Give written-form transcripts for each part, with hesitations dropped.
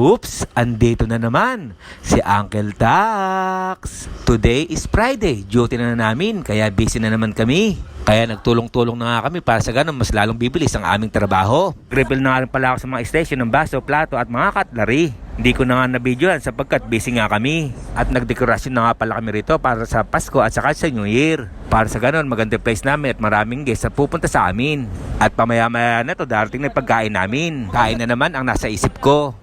Oops, andito na naman si Uncle Tax. Today is Friday, duty na namin kaya busy na naman kami. Kaya nagtulong-tulong na nga kami para sa ganun mas lalong bibilis ang aming trabaho. Refill na nga rin pala ako sa mga station ng baso, plato at mga cutlery. Hindi ko na nga na-videoan sapagkat busy nga kami. At nagdekorasyon na nga pala kami rito para sa Pasko at saka sa New Year. Para sa ganun, maganda place namin at maraming guests na pupunta sa amin. At pamaya-maya na to darating na yung pagkain namin. Kain na naman ang nasa isip ko.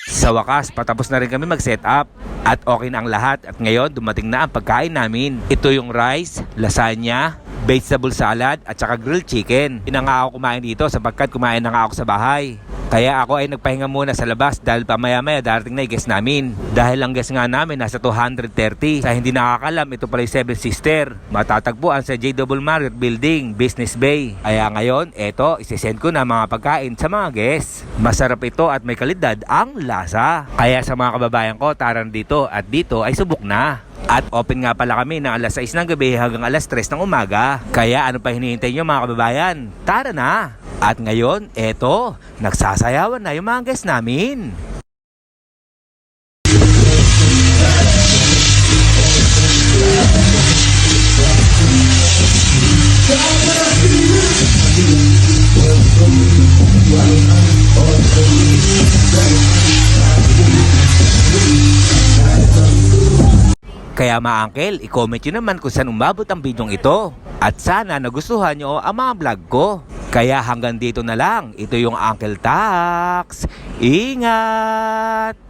Sa wakas, patapos na rin kami mag-set up at okay na ang lahat at ngayon dumating na ang pagkain namin. Ito yung rice, lasagna, vegetable salad at saka grilled chicken. Hindi na nga ako kumain dito sapagkat kumain na nga ako sa bahay. Kaya ako ay nagpahinga muna sa labas dahil pamaya-maya darating na yung guest namin. Dahil ang guest nga namin nasa 230. Sa hindi nakakalam, ito pala yung Seven Sister. Matatagpuan sa J. Marriott Building, Business Bay. Kaya ngayon, eto, isisend ko na mga pagkain sa mga guests. Masarap ito at may kalidad ang lasa. Kaya sa mga kababayan ko, taran dito at dito ay subok na. At open nga pala kami ng alas 6 ng gabi hanggang alas 3 ng umaga. Kaya ano pa hinihintay nyo mga kababayan? Tara na! At ngayon, eto, nagsasayawan na yung mga guests namin. Kaya mga uncle, i-comment nyo naman kung saan umabot ang bidyong ito. At sana nagustuhan nyo ang mga vlog ko. Kaya hanggang dito na lang. Ito yung Uncle Tax. Ingat!